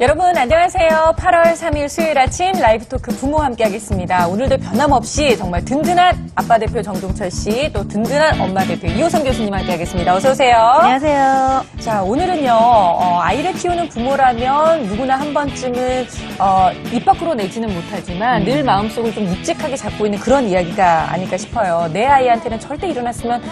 여러분 안녕하세요. 8월 3일 수요일 아침 라이브 토크 부모와 함께 하겠습니다. 오늘도 변함없이 정말 든든한 아빠 대표 정종철 씨, 또 든든한 엄마 대표 이호선 교수님 함께 하겠습니다. 어서 오세요. 안녕하세요. 자, 오늘은요. 아이를 키우는 부모라면 누구나 한 번쯤은 입 밖으로 내지는 못하지만 늘 마음속을 좀 묵직하게 잡고 있는 그런 이야기가 아닐까 싶어요. 내 아이한테는 절대 일어나면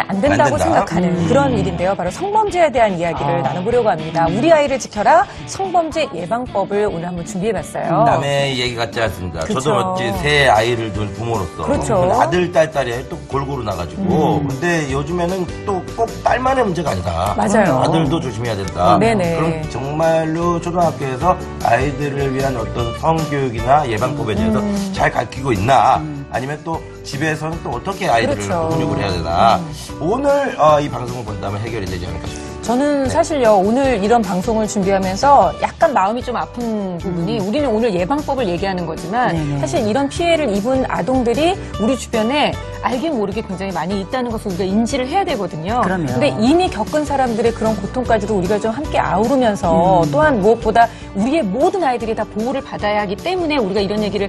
안 된다고 생각하는 그런 일인데요. 바로 성범죄에 대한 이야기를 나눠보려고 합니다. 우리 아이를 지켜라. 성범죄 예방법을 오늘 한번 준비해봤어요. 남의 얘기 같지 않습니다. 그쵸. 저도 어찌 새 아이를 둔 부모로서 그렇죠. 아들, 딸이 또 골고루 나가지고 근데 요즘에는 또 꼭 딸만의 문제가 아니다. 맞아요. 아들도 조심해야 된다. 네네. 그럼 정말로 초등학교에서 아이들을 위한 어떤 성교육이나 예방법에 대해서 잘 가르치고 있나 아니면 또 집에서는 또 어떻게 아이들을 그렇죠. 훈육을 해야 되나 오늘 이 방송을 본다면 해결이 되지 않을까 싶습니다. 저는 사실요, 오늘 이런 방송을 준비하면서 약간 마음이 좀 아픈 부분이 우리는 오늘 예방법을 얘기하는 거지만 네네. 사실 이런 피해를 입은 아동들이 우리 주변에 알게 모르게 굉장히 많이 있다는 것을 우리가 인지를 해야 되거든요. 그럼요. 근데 이미 겪은 사람들의 그런 고통까지도 우리가 좀 함께 아우르면서 또한 무엇보다 우리의 모든 아이들이 다 보호를 받아야 하기 때문에 우리가 이런 얘기를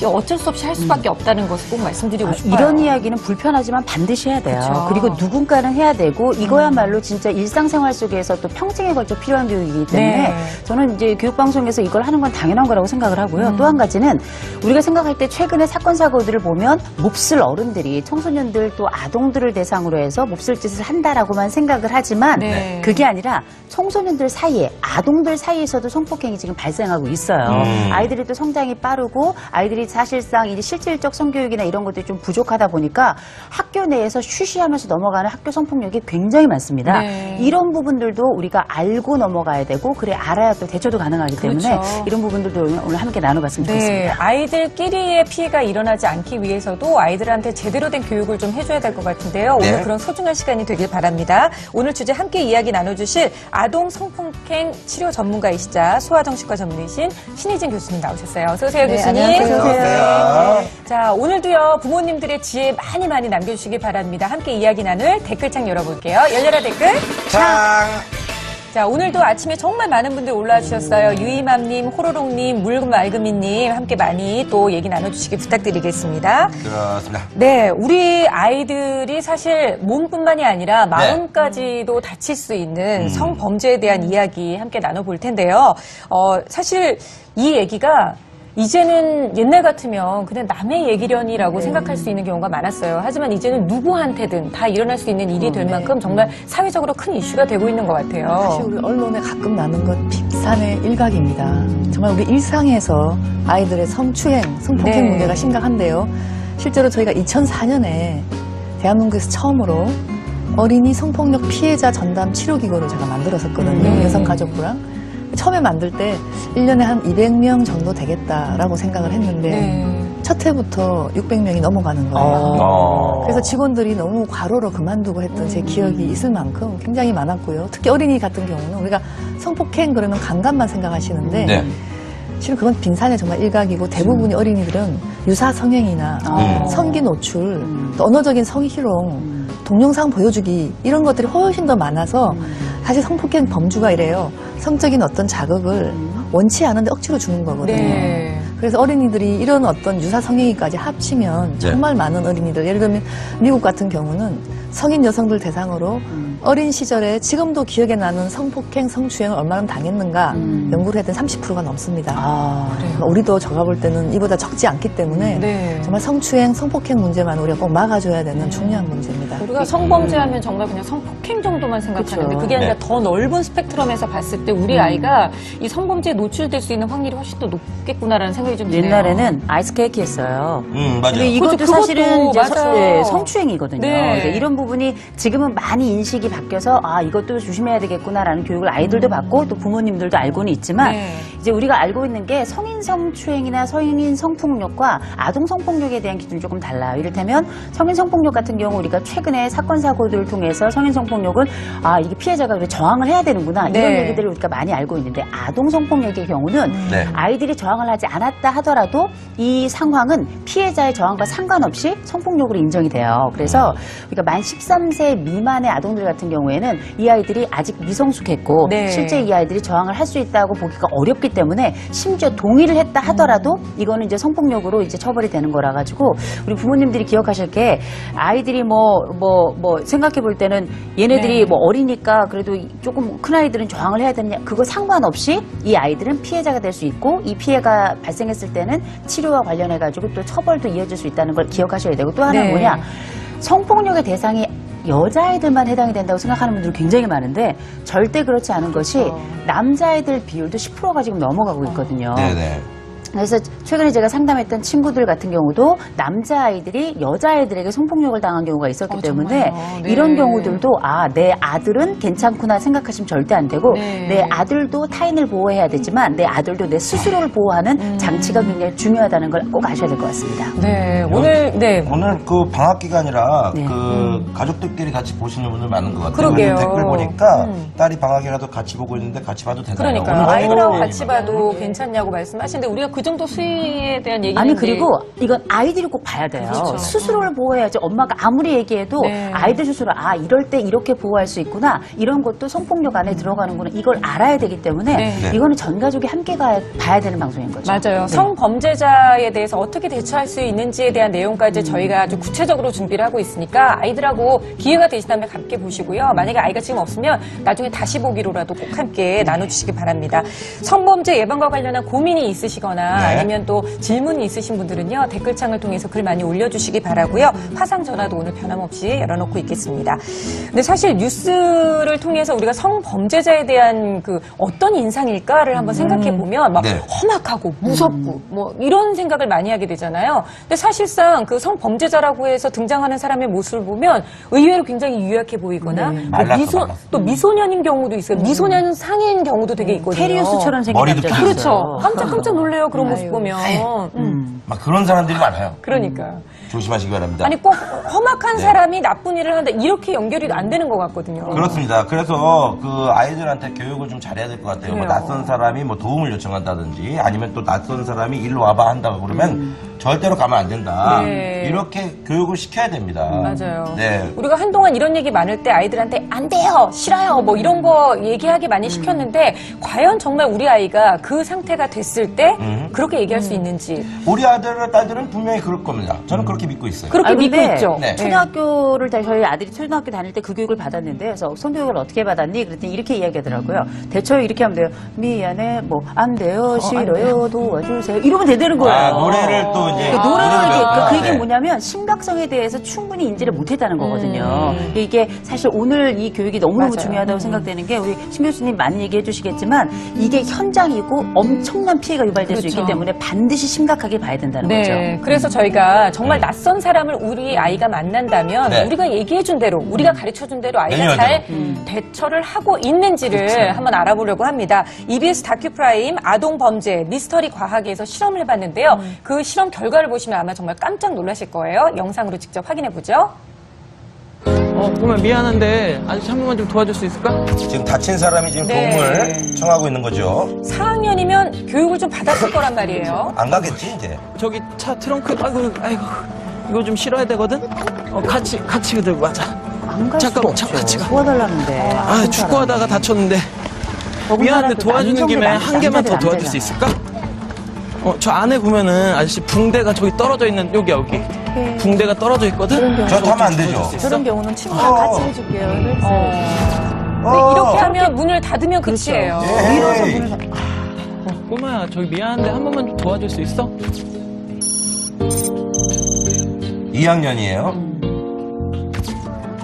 어쩔 수 없이 할 수밖에 없다는 것을 꼭 말씀드리고 싶어요. 이런 이야기는 불편하지만 반드시 해야 돼요. 그쵸. 그리고 누군가는 해야 되고 이거야말로 진짜 일상생활 속에서 또 평생에 걸쳐 필요한 교육이기 때문에 네. 저는 이제 교육방송에서 이걸 하는 건 당연한 거라고 생각을 하고요. 또 한 가지는 우리가 생각할 때 최근에 사건 사고들을 보면 몹쓸 어른들이 청소년들 또 아동들을 대상으로 해서 몹쓸 짓을 한다라고만 생각을 하지만 네. 그게 아니라 청소년들 사이에 아동들 사이에서도 성폭행이 지금 발생하고 있어요. 아이들이 또 성장이 빠르고 아이들이 사실상 이제 실질적 성교육이나 이런 것들이 좀 부족하다 보니까 학교 내에서 쉬쉬하면서 넘어가는 학교 성폭력이 굉장히 많습니다. 네. 이런 부분들도 우리가 알고 넘어가야 되고 그래 알아야 또 대처도 가능하기 때문에 그렇죠. 이런 부분들도 오늘 함께 나눠봤으면 네, 좋겠습니다. 아이들끼리의 피해가 일어나지 않기 위해서도 아이들한테 제대로 된 교육을 좀 해줘야 될 것 같은데요. 오늘 네. 그런 소중한 시간이 되길 바랍니다. 오늘 주제 함께 이야기 나눠주실 아동 성폭행 치료 전문가이시자 소아정신과 전문의신 신희진 교수님 나오셨어요. 어서 오세요, 네, 교수님. 안녕하세요. 자, 오늘도요 부모님들의 지혜 많이 남겨주시기 바랍니다. 함께 이야기 나눌 댓글창 열어볼게요. 열려라 댓글. 창! 자, 오늘도 아침에 정말 많은 분들 올라와 주셨어요. 유이맘님, 호로록님, 물금알금이님 함께 많이 또 얘기 나눠주시기 부탁드리겠습니다. 그렇습니다. 네, 우리 아이들이 사실 몸뿐만이 아니라 마음까지도 다칠 수 있는 성범죄에 대한 이야기 함께 나눠볼 텐데요. 사실 이 얘기가 이제는 옛날 같으면 그냥 남의 얘기련이라고 생각할 수 있는 경우가 많았어요. 하지만 이제는 누구한테든 다 일어날 수 있는 일이 될 만큼 정말 사회적으로 큰 이슈가 되고 있는 것 같아요. 사실 우리 언론에 가끔 나는 건 빅산의 일각입니다. 정말 우리 일상에서 아이들의 성추행, 성폭행 네. 문제가 심각한데요. 실제로 저희가 2004년에 대한민국에서 처음으로 어린이 성폭력 피해자 전담 치료기구를 제가 만들었었거든요. 네. 여성가족부랑. 처음에 만들 때 1년에 한 200명 정도 되겠다라고 생각을 했는데 네. 첫 해부터 600명이 넘어가는 거예요. 그래서 직원들이 너무 과로로 그만두고 했던 제 기억이 있을 만큼 굉장히 많았고요. 특히 어린이 같은 경우는 우리가 성폭행 그러면 강간만 생각하시는데 네. 실은 그건 빈산의 정말 일각이고 대부분의 어린이들은 유사 성행위나 성기 노출, 또 언어적인 성희롱, 동영상 보여주기 이런 것들이 훨씬 더 많아서 사실 성폭행 범주가 이래요. 성적인 어떤 자극을 원치 않은데 억지로 주는 거거든요. 네. 그래서 어린이들이 이런 어떤 유사 성행위까지 합치면 정말 많은 어린이들, 예를 들면 미국 같은 경우는 성인 여성들 대상으로 어린 시절에 지금도 기억에 나는 성폭행, 성추행을 얼마나 당했는가 연구를 했더니 30%가 넘습니다. 그래요. 우리도 제가 볼 때는 이보다 적지 않기 때문에 네. 정말 성추행, 성폭행 문제만 우리가 꼭 막아줘야 되는 중요한 문제입니다. 우리가 성범죄하면 정말 그냥 성폭행 정도만 생각하는데 그쵸. 그게 아니라 네. 더 넓은 스펙트럼에서 봤을 때 우리 아이가 이 성범죄에 노출될 수 있는 확률이 훨씬 더 높겠구나라는 생각이 좀 드네요. 옛날에는 아이스케이크였어요. 맞아요. 근데 이것도 그것도 사실은 이제 맞아요. 성추행이거든요. 네. 근데 이런 부분이 지금은 많이 인식이 바뀌어서 이것도 조심해야 되겠구나라는 교육을 아이들도 받고 또 부모님들도 알고는 있지만 네. 이제 우리가 알고 있는 게 성인 성추행이나 성인 성폭력과 아동 성폭력에 대한 기준이 조금 달라요. 이를테면 성인 성폭력 같은 경우 우리가 최근에 사건 사고들을 통해서 성인 성폭력은 이게 피해자가 왜 저항을 해야 되는구나 이런 네. 얘기들을 우리가 많이 알고 있는데 아동 성폭력의 경우는 네. 아이들이 저항을 하지 않았다 하더라도 이 상황은 피해자의 저항과 상관없이 성폭력으로 인정이 돼요. 그래서 우리가 만 13세 미만의 아동들 같은 경우에는 이 아이들이 아직 미성숙했고 네. 실제 이 아이들이 저항을 할 수 있다고 보기가 어렵기 때문에 심지어 동의를 했다 하더라도 이거는 이제 성폭력으로 이제 처벌이 되는 거라 가지고 우리 부모님들이 기억하실 게 아이들이 생각해 볼 때는 얘네들이 네. 뭐 어리니까 그래도 조금 큰 아이들은 저항을 해야 되느냐 그거 상관없이 이 아이들은 피해자가 될 수 있고 이 피해가 발생했을 때는 치료와 관련해 가지고 또 처벌도 이어질 수 있다는 걸 기억하셔야 되고 또 하나는 네. 뭐냐 성폭력의 대상이 여자아이들만 해당이 된다고 생각하는 분들이 굉장히 많은데 절대 그렇지 않은 것이 남자아이들 비율도 10%가 지금 넘어가고 있거든요. 네네. 그래서 최근에 제가 상담했던 친구들 같은 경우도 남자아이들이 여자아이들에게 성폭력을 당한 경우가 있었기 때문에 정말요? 네. 이런 경우들도 내 아들은 괜찮구나 생각하시면 절대 안 되고 네. 내 아들도 타인을 보호해야 되지만 내 아들도 내 스스로를 보호하는 장치가 굉장히 중요하다는 걸 꼭 아셔야 될 것 같습니다. 네, 오늘 오늘 그 방학 기간이라 네. 그 가족들끼리 같이 보시는 분들 많은 것 같아요. 그러게요. 요즘 댓글 보니까 딸이 방학이라도 같이 보고 있는데 같이 봐도 되나요? 그러니까요. 오늘 아이들하고 어떻게 같이 봐도 괜찮냐고 말씀하시는데 우리가 그 정도 수위에 대한 얘기는 아니 그리고 이건 아이들이 꼭 봐야 돼요. 그렇죠. 스스로를 보호해야지 엄마가 아무리 얘기해도 네. 아이들 스스로 이럴 때 이렇게 보호할 수 있구나 이런 것도 성폭력 안에 들어가는구나 이걸 알아야 되기 때문에 네. 이거는 전 가족이 함께 봐야 되는 방송인 거죠. 맞아요. 네. 성범죄자에 대해서 어떻게 대처할 수 있는지에 대한 내용까지 저희가 아주 구체적으로 준비를 하고 있으니까 아이들하고 기회가 되시다면 함께 보시고요. 만약에 아이가 지금 없으면 나중에 다시 보기로라도 꼭 함께 나눠주시기 바랍니다. 성범죄 예방과 관련한 고민이 있으시거나 네. 아니면 또 질문이 있으신 분들은요. 댓글창을 통해서 글 많이 올려주시기 바라고요. 화상 전화도 오늘 변함없이 열어놓고 있겠습니다. 근데 사실 뉴스를 통해서 우리가 성범죄자에 대한 그 어떤 인상일까를 한번 생각해 보면 막 네. 험악하고 무섭고 뭐 이런 생각을 많이 하게 되잖아요. 근데 사실상 그 성범죄자라고 해서 등장하는 사람의 모습을 보면 의외로 굉장히 유약해 보이거나 말랐어. 또 미소년인 경우도 있어요. 미소년 상인 경우도 되게 있거든요. 테리우스처럼 생긴 머리도 남자도 길고. 그렇죠. 있어요. 깜짝 놀래요. 그런 모습 보면. 막 그런 사람들이 많아요. 그러니까. 조심하시기 바랍니다. 아니 꼭 험악한 네. 사람이 나쁜 일을 한다 이렇게 연결이 안 되는 것 같거든요. 그렇습니다. 그래서 그 아이들한테 교육을 좀 잘해야 될 것 같아요. 뭐 그래요. 낯선 사람이 뭐 도움을 요청한다든지 아니면 또 낯선 사람이 일로 와봐 한다고 그러면 절대로 가면 안 된다. 네. 이렇게 교육을 시켜야 됩니다. 맞아요. 네. 우리가 한동안 이런 얘기 많을 때 아이들한테 안 돼요, 싫어요, 뭐 이런 거 얘기하기 많이 시켰는데 과연 정말 우리 아이가 그 상태가 됐을 때 그렇게 얘기할 수 있는지 우리 아들, 딸들은 분명히 그럴 겁니다. 저는 그렇게 믿고 있어요. 그렇게 믿고 근데 있죠. 네. 초등학교를 저희 아들이 초등학교 다닐 때 그 교육을 받았는데 그래서 성교육을 어떻게 받았니? 그랬더니 이렇게 이야기하더라고요. 대처 이렇게 하면 돼요. 미안해, 뭐 안 돼요, 싫어요, 도와주세요. 이러면 되는 거예요. 아, 노래를 또 이제. 노래를 배웠구나. 그 얘기 네. 뭐냐면 심각성에 대해서 충분히 인지를 못했다는 거거든요. 이게 사실 오늘 이 교육이 너무너무 맞아요. 중요하다고 생각되는 게 우리 신 교수님 많이 얘기해 주시겠지만 이게 현장이고 엄청난 피해가 유발될 수 있기 그렇죠. 때문에 반드시 심각하게 봐야 된다는 네, 거죠. 그래서 저희가 정말 낯선 사람을 우리 아이가 만난다면 네. 우리가 얘기해준 대로, 우리가 가르쳐준 대로 아이가 매뉴얼대로. 잘 대처를 하고 있는지를 한번 알아보려고 합니다. EBS 다큐프라임 아동범죄 미스터리 과학에서 실험을 해봤는데요. 그 실험 결과를 보시면 아마 정말 깜짝 놀라실 거예요. 영상으로 직접 확인해보죠. 보면 미안한데 아저씨 한 번만 좀 도와줄 수 있을까? 지금 다친 사람이 지금 네. 도움을 청하고 있는 거죠. 4학년이면 교육을 좀 받았을 거란 말이에요. 안 가겠지, 이제. 저기 차 트렁크 아이고 이거 좀 실어야 되거든? 같이 들고 가자. 안 갈 수가 잠깐만, 없죠. 같이 가. 도와달라는데. 축구하다가 다쳤는데 미안한데 도와주는 김에 한 개만 더 도와줄 수 있을까? 저 안에 보면은 아저씨 붕대가 저기 떨어져 있는 여기 붕대가 떨어져 있거든? 저 타면 안 되죠. 그런 경우는 친구랑 같이 해줄게요. 근데 이렇게 하면 문을 닫으면 끝이에요. 에이. 꼬마야 저기 미안한데 한 번만 좀 도와줄 수 있어? 2학년이에요.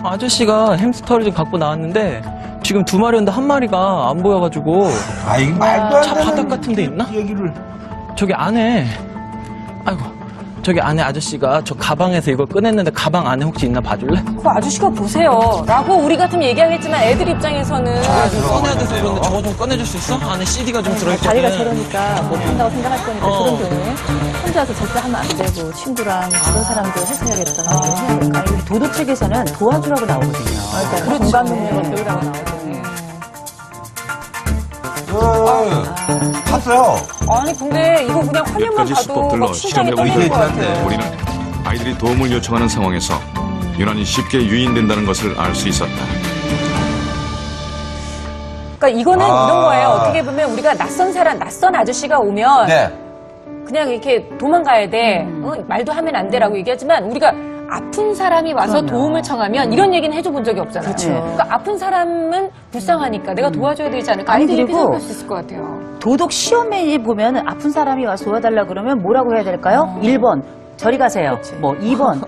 아저씨가 햄스터를 좀 갖고 나왔는데 지금 2마리였는데 1마리가 안 보여가지고 아, 이게 말도 안 차 되는 바닥 같은 데 있나? 얘기를. 저기 안에 아이고 저기 안에 아저씨가 저 가방에서 이걸 꺼냈는데 가방 안에 혹시 있나 봐줄래? 그 아저씨가 보세요. 라고 우리 같으면 얘기하겠지만 애들 입장에서는. 꺼내야 돼서 그런데 저거 좀 꺼내줄 수 있어? 안에 CD가 좀 들어있거든. 자기가 저러니까 못한다고 생각할 거니까 저런 경우에 혼자서 절대 하면 안 되고 친구랑 다른 사람들 해서야겠다는 얘기를 해야 될까? 우리 도덕 책에서는 도와주라고 나오거든요. 그러니까 공감 능력을 배우라고 나오죠. 봤어요. 아니 근데 이거 그냥 화면만 몇 가지 봐도 수법들로 막 심장이 실험해보고 떨리는 것 있는데 같아요. 우리는 아이들이 도움을 요청하는 상황에서 유난히 쉽게 유인된다는 것을 알 수 있었다. 그러니까 이거는 아. 이런 거예요. 어떻게 보면 우리가 낯선 사람, 낯선 아저씨가 오면 네. 그냥 이렇게 도망가야 돼. 말도 하면 안 돼라고 얘기하지만 우리가 아픈 사람이 와서 도움을 청하면 이런 얘기는 해줘 본 적이 없잖아요. 그렇죠. 그러니까 아픈 사람은 불쌍하니까 내가 도와줘야 되지 않을까. 아니, 아이들이 이렇게 그리고 생각할 수 있을 것 같아요. 도덕 시험에 보면 아픈 사람이 와서 도와달라 그러면 뭐라고 해야 될까요? 1번 저리 가세요. 뭐 2번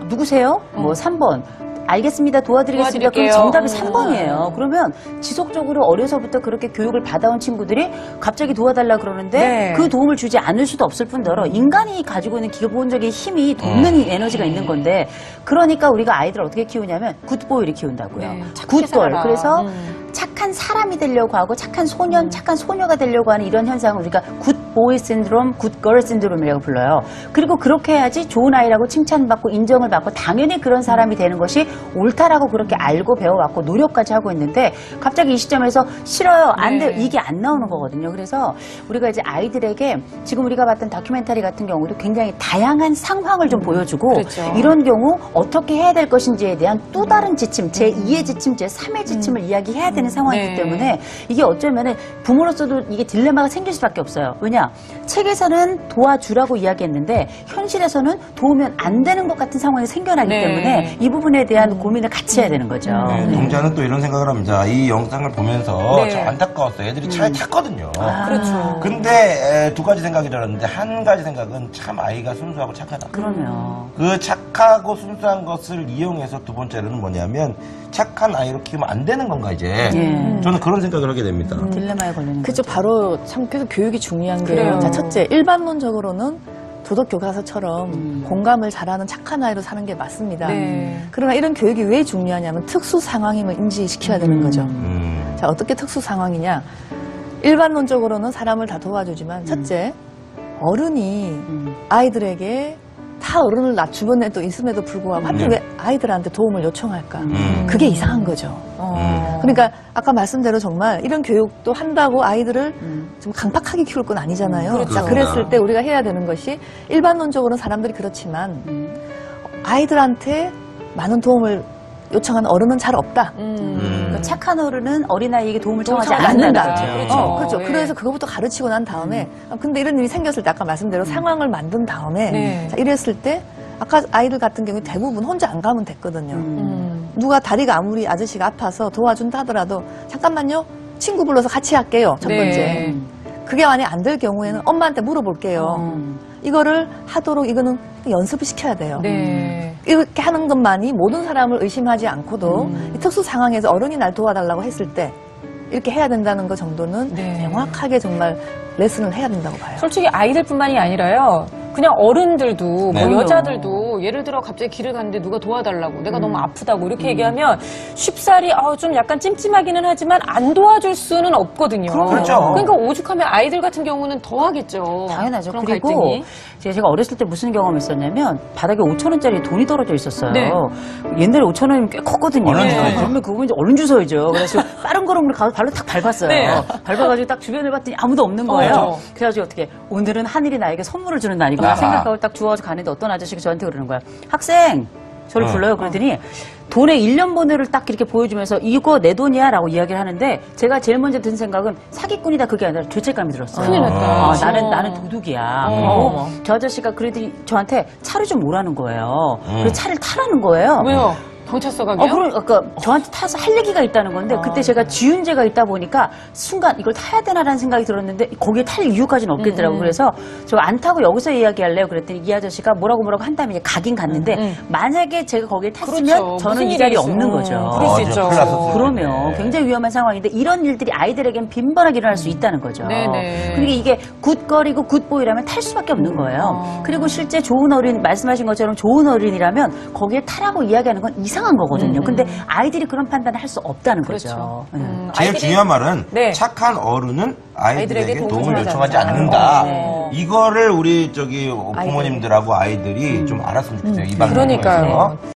누구세요? 뭐 3번 알겠습니다. 도와드리겠습니다. 그럼 도와드릴게요. 정답이 3번이에요. 그러면 지속적으로 어려서부터 그렇게 교육을 받아온 친구들이 갑자기 도와달라 그러는데 네. 그 도움을 주지 않을 수도 없을 뿐더러 인간이 가지고 있는 기본적인 힘이 돕는 에너지가 있는 건데 그러니까 우리가 아이들을 어떻게 키우냐면 굿보이를 키운다고요. 네, 착하게 굿걸. 살아라. 그래서 착한 사람이 되려고 하고 착한 소년, 착한 소녀가 되려고 하는 이런 현상을 우리가 굿보이 신드롬, 굿걸 신드롬이라고 불러요. 그리고 그렇게 해야지 좋은 아이라고 칭찬받고 인정을 받고 당연히 그런 사람이 되는 것이 옳다라고 그렇게 알고 배워왔고 노력까지 하고 있는데 갑자기 이 시점에서 싫어요, 안 돼요. 이게 안 나오는 거거든요. 그래서 우리가 이제 아이들에게 지금 우리가 봤던 다큐멘터리 같은 경우도 굉장히 다양한 상황을 좀 보여주고 그렇죠. 이런 경우 어떻게 해야 될 것인지에 대한 또 다른 지침, 제2의 지침, 제3의 지침을 이야기해야 되는 상황이기 네. 때문에 이게 어쩌면은 부모로서도 이게 딜레마가 생길 수밖에 없어요. 왜냐? 책에서는 도와주라고 이야기했는데 현실에서는 도우면 안 되는 것 같은 상황이 생겨나기 네. 때문에 이 부분에 대한 고민을 같이 해야 되는 거죠. 네, 동자는 또 이런 생각을 합니다. 이 영상을 보면서 네. 참 안타까웠어요. 애들이 차에 탔거든요. 그렇죠. 근데 두 가지 생각이 들었는데 한 가지 생각은 참 아이가 순수하고 착하다. 그러면 그 착하고 순수한 것을 이용해서 두 번째로는 뭐냐면 착한 아이로 키우면 안 되는 건가 이제. 저는 그런 생각을 하게 됩니다. 딜레마에 걸리는 그죠. 거죠. 바로 참 그래서 교육이 중요한 그래요. 게요. 자, 첫째, 일반론적으로는 도덕 교과서처럼 공감을 잘하는 착한 아이로 사는 게 맞습니다. 네. 그러나 이런 교육이 왜 중요하냐면 특수 상황임을 인지시켜야 되는 거죠. 음. 자, 어떻게 특수 상황이냐? 일반론적으로는 사람을 다 도와주지만 첫째, 어른이 아이들에게 다 어른을 주변에 또 있음에도 불구하고 하필 왜 아이들한테 도움을 요청할까? 그게 이상한 거죠. 그러니까 아까 말씀대로 정말 이런 교육도 한다고 아이들을 좀 강팍하게 키울 건 아니잖아요. 그렇죠. 자, 그랬을 때 우리가 해야 되는 것이 일반론적으로는 사람들이 그렇지만 아이들한테 많은 도움을 요청하는 어른은 잘 없다. 그러니까 착한 어른은 어린아이에게 도움을 청하지 청하지 않는다. 않는다. 그렇죠. 그렇죠. 예. 그래서 그거부터 가르치고 난 다음에 근데 이런 일이 생겼을 때 아까 말씀대로 상황을 만든 다음에 네. 자, 이랬을 때 아까 아이들 같은 경우에 대부분 혼자 안 가면 됐거든요. 누가 다리가 아무리 아저씨가 아파서 도와준다 하더라도 잠깐만요. 친구 불러서 같이 할게요. 첫 네. 번째. 그게 만약 안 될 경우에는 엄마한테 물어볼게요. 이거를 하도록 이거는 연습을 시켜야 돼요. 네. 이렇게 하는 것만이 모든 사람을 의심하지 않고도 이 특수 상황에서 어른이 날 도와달라고 했을 때 이렇게 해야 된다는 것 정도는 네. 명확하게 정말 레슨을 해야 된다고 봐요. 솔직히 아이들뿐만이 아니라요. 그냥 어른들도 네. 뭐 여자들도 예를 들어 갑자기 길을 갔는데 누가 도와달라고 내가 너무 아프다고 이렇게 얘기하면 쉽사리 좀 약간 찜찜하기는 하지만 안 도와줄 수는 없거든요. 그렇죠. 그러니까 오죽하면 아이들 같은 경우는 더 하겠죠. 당연하죠. 그런 그리고 갈등이. 제가 어렸을 때 무슨 경험이 있었냐면 바닥에 5,000원짜리 돈이 떨어져 있었어요. 네. 옛날에 5,000원이면 꽤 컸거든요. 얼른 주워야죠. 그러면 그거 이제 얼른 주워야죠. 그래서 빠른 걸음으로 가서 발로 탁 밟았어요. 네. 밟아가지고 딱 주변을 봤더니 아무도 없는 거예요. 어. 그래가지고 어떻게 오늘은 하늘이 나에게 선물을 주는 날이구나 아하. 생각하고 딱 주워서 가는데 어떤 아저씨가 저한테 그러는 거야. 학생! 저를 어. 불러요. 그러더니 돈의 1년 번호를 딱 이렇게 보여주면서 이거 내 돈이야 라고 이야기를 하는데 제가 제일 먼저 든 생각은 사기꾼이다 그게 아니라 죄책감이 들었어요. 큰일 났다. 나는 도둑이야. 그리고 저 아저씨가 그래도 저한테 차를 좀 오라는 거예요. 그래서 차를 타라는 거예요. 왜요? 경찰서가요? 그러니까 저한테 타서 할 얘기가 있다는 건데 그때 제가 지윤제가 있다 보니까 순간 이걸 타야 되나라는 생각이 들었는데 거기에 탈 이유까지는 없겠더라고요. 그래서 저 안 타고 여기서 이야기할래요. 그랬더니 이 아저씨가 뭐라고 하한 다음에 이제 가긴 갔는데 만약에 제가 거기에 탔으면 그렇죠. 저는 무슨 이 자리에 일이 없는 거죠. 그럴 수 있죠. 큰일 났었어요. 그러면 네. 굉장히 위험한 상황인데 이런 일들이 아이들에겐 빈번하게 일어날 수 있다는 거죠. 네네. 그러니까 이게 굿걸이고 굿보이라면 탈 수밖에 없는 거예요. 그리고 실제 좋은 어린, 말씀하신 것처럼 좋은 어린이라면 거기에 타라고 이야기하는 건 이상한 거거든요. 근데 아이들이 그런 판단을 할 수 없다는 거죠. 제일 아이들이- 중요한 말은 네. 착한 어른은 아이들에게 아이들에게 도움을 도움을 요청하지 하지 않는다. 않는다. 이거를 우리 부모님들하고 아이들이 좀 알았으면 좋겠어요. 이 방송을 그러니까요. 통해서.